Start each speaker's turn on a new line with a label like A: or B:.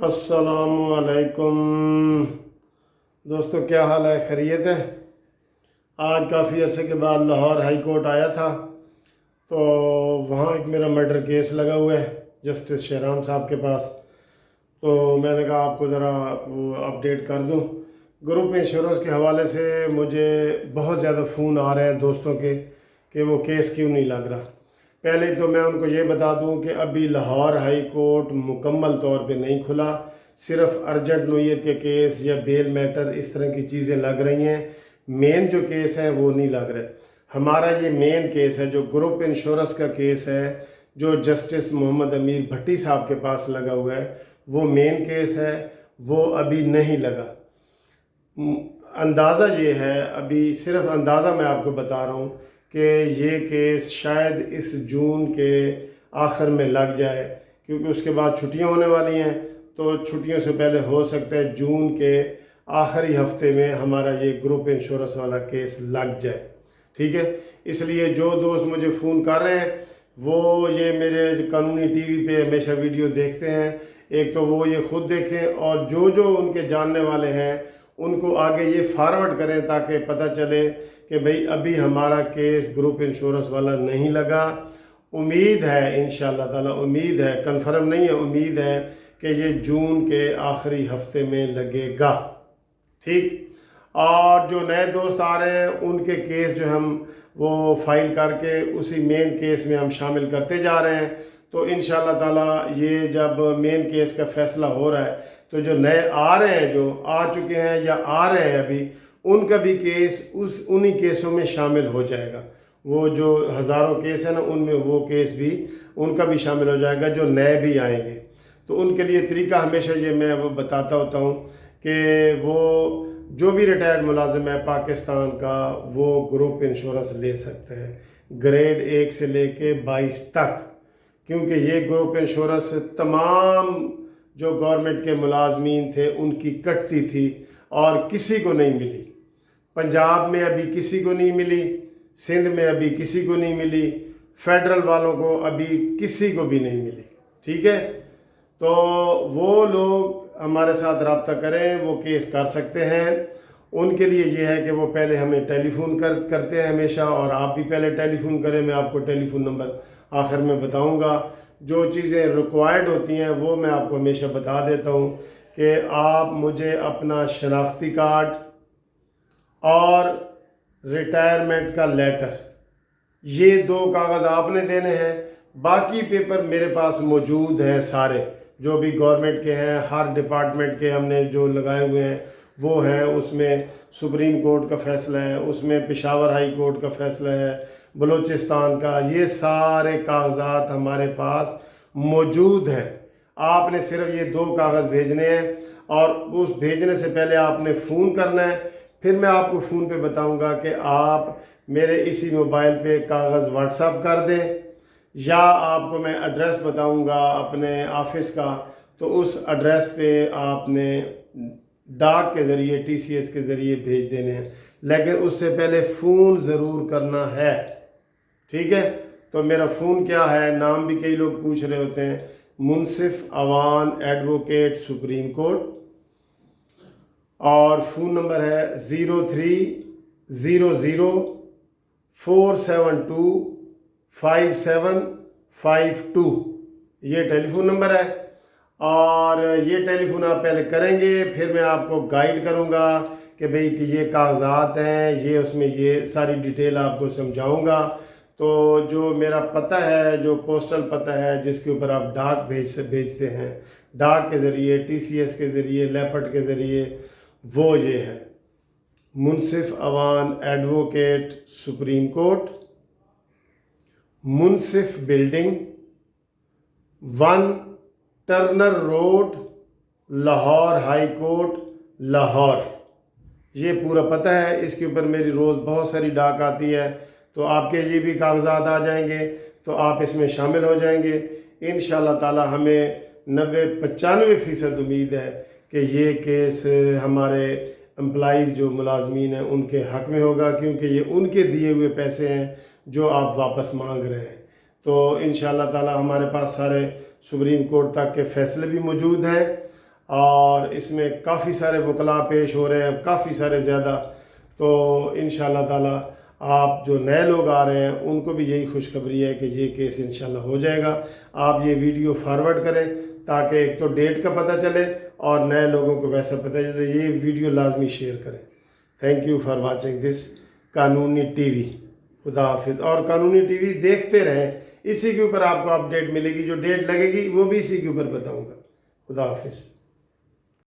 A: अस्सलामुअलैकुम दोस्तों, क्या हाल है? खैरियत है। आज काफ़ी अरसे के बाद लाहौर हाई कोर्ट आया था, तो वहाँ एक मेरा मर्डर केस लगा हुआ है जस्टिस शहराम साहब के पास। तो मैंने कहा आपको ज़रा वो अपडेट कर दूँ। ग्रुप इंश्योरेंस के हवाले से मुझे बहुत ज़्यादा फ़ोन आ रहे हैं दोस्तों के कि वो केस क्यों नहीं लग रहा। पहले तो मैं उनको ये बता दूं कि अभी लाहौर हाई कोर्ट मुकम्मल तौर पे नहीं खुला, सिर्फ अर्जेंट नोयत के केस या बेल मैटर इस तरह की चीज़ें लग रही हैं। मेन जो केस है वो नहीं लग रहे। हमारा ये मेन केस है जो ग्रुप इंश्योरेंस का केस है, जो जस्टिस मोहम्मद अमीर भट्टी साहब के पास लगा हुआ है, वो मेन केस है, वो अभी नहीं लगा। अंदाज़ा ये है, अभी सिर्फ अंदाज़ा मैं आपको बता रहा हूँ कि ये केस शायद इस जून के आखिर में लग जाए, क्योंकि उसके बाद छुट्टियां होने वाली हैं। तो छुट्टियों से पहले हो सकता है जून के आखिरी हफ्ते में हमारा ये ग्रुप इंश्योरेंस वाला केस लग जाए। ठीक है, इसलिए जो दोस्त मुझे फ़ोन कर रहे हैं वो ये मेरे कानूनी टीवी पे हमेशा वीडियो देखते हैं, एक तो वो ये ख़ुद देखें और जो जो उनके जानने वाले हैं उनको आगे ये फॉरवर्ड करें ताकि पता चले कि भाई अभी हमारा केस ग्रुप इंश्योरेंस वाला नहीं लगा। उम्मीद है इंशाअल्लाह ताला, उम्मीद है, कंफर्म नहीं है, उम्मीद है कि ये जून के आखिरी हफ्ते में लगेगा। ठीक, और जो नए दोस्त आ रहे हैं उनके केस जो हम वो फाइल करके उसी मेन केस में हम शामिल करते जा रहे हैं। तो इंशाअल्लाह ताला ये जब मेन केस का फ़ैसला हो रहा है तो जो नए आ रहे हैं, जो आ चुके हैं या आ रहे हैं अभी, उनका भी केस उन्हीं केसों में शामिल हो जाएगा। वो जो हज़ारों केस है ना, उनमें वो केस भी उनका भी शामिल हो जाएगा जो नए भी आएंगे। तो उनके लिए तरीका हमेशा ये मैं वो बताता होता हूँ कि वो जो भी रिटायर्ड मुलाजिम है पाकिस्तान का, वो ग्रुप इंश्योरेंस ले सकते हैं ग्रेड 1 से लेके 22 तक, क्योंकि ये ग्रुप इंश्योरेंस तमाम जो गवर्नमेंट के मुलाजमीन थे उनकी कटती थी और किसी को नहीं मिली। पंजाब में अभी किसी को नहीं मिली, सिंध में अभी किसी को नहीं मिली, फेडरल वालों को अभी किसी को भी नहीं मिली। ठीक है, तो वो लोग हमारे साथ रब्ता करें, वो केस कर सकते हैं। उनके लिए ये है कि वो पहले हमें टेलीफोन करते हैं हमेशा, और आप भी पहले टेलीफोन करें। मैं आपको टेलीफोन नंबर आखिर में बताऊंगा। जो चीज़ें रिक्वायर्ड होती हैं वो मैं आपको हमेशा बता देता हूँ कि आप मुझे अपना शनाख्ती कार्ड और रिटायरमेंट का लेटर, ये 2 कागज़ आपने देने हैं। बाकी पेपर मेरे पास मौजूद हैं सारे, जो भी गवर्नमेंट के हैं, हर डिपार्टमेंट के हमने जो लगाए हुए हैं वो हैं। उसमें सुप्रीम कोर्ट का फ़ैसला है, उसमें पेशावर हाई कोर्ट का फ़ैसला है, बलूचिस्तान का, ये सारे कागज़ात हमारे पास मौजूद हैं। आपने सिर्फ ये 2 कागज़ भेजने हैं, और उस भेजने से पहले आपने फ़ोन करना है। फिर मैं आपको फ़ोन पे बताऊंगा कि आप मेरे इसी मोबाइल पे कागज़ व्हाट्सअप कर दें, या आपको मैं एड्रेस बताऊंगा अपने ऑफिस का, तो उस एड्रेस पे आपने डाक के ज़रिए, TCS के ज़रिए भेज देने हैं। लेकिन उससे पहले फ़ोन ज़रूर करना है। ठीक है, तो मेरा फ़ोन क्या है, नाम भी कई लोग पूछ रहे होते हैं, मुनसिफ अवान एडवोकेट सुप्रीम कोर्ट, और फ़ोन नंबर है 030047255752। ये टेलीफोन नंबर है, और ये टेलीफोन आप पहले करेंगे, फिर मैं आपको गाइड करूँगा कि भाई कि ये कागज़ात हैं, ये उसमें ये सारी डिटेल आपको समझाऊँगा। तो जो मेरा पता है, जो पोस्टल पता है जिसके ऊपर आप डाक भेजते हैं, डाक के ज़रिए, TCS के ज़रिए, लेपर्ड के ज़रिए, वो ये है Munsif Awan advocate supreme court, Munsif building, 1 Turner road, Lahore high court, Lahore. ये पूरा पता है। इसके ऊपर मेरी रोज़ बहुत सारी डाक आती है, तो आपके ये भी कागज़ात आ जाएंगे, तो आप इसमें शामिल हो जाएंगे। इंशाअल्लाह ताला हमें 90-95% उम्मीद है कि ये केस हमारे एम्प्लॉइज़ जो मुलाजमीन हैं उनके हक़ में होगा, क्योंकि ये उनके दिए हुए पैसे हैं जो आप वापस मांग रहे हैं। तो इंशाअल्लाह ताला हमारे पास सारे सुप्रीम कोर्ट तक के फ़ैसले भी मौजूद हैं। اور اس میں کافی سارے وکلاء پیش ہو رہے ہیں، کافی سارے زیادہ. تو انشاءاللہ تعالی آپ جو نئے لوگ آ رہے ہیں ان کو بھی یہی خوشخبری ہے کہ یہ کیس انشاءاللہ ہو جائے گا. آپ یہ ویڈیو فارورڈ کریں تاکہ ایک تو ڈیٹ کا پتہ چلے اور نئے لوگوں کو ویسا پتہ چلے. یہ ویڈیو لازمی شیئر کریں. Thank you for watching this قانونی ٹی وی. خدا حافظ. اور قانونی ٹی وی دیکھتے رہیں، اسی کے اوپر آپ کو اپڈیٹ ملے گی. جو ڈیٹ لگے گی وہ بھی اسی کے اوپر بتاؤں گا. خدا حافظ.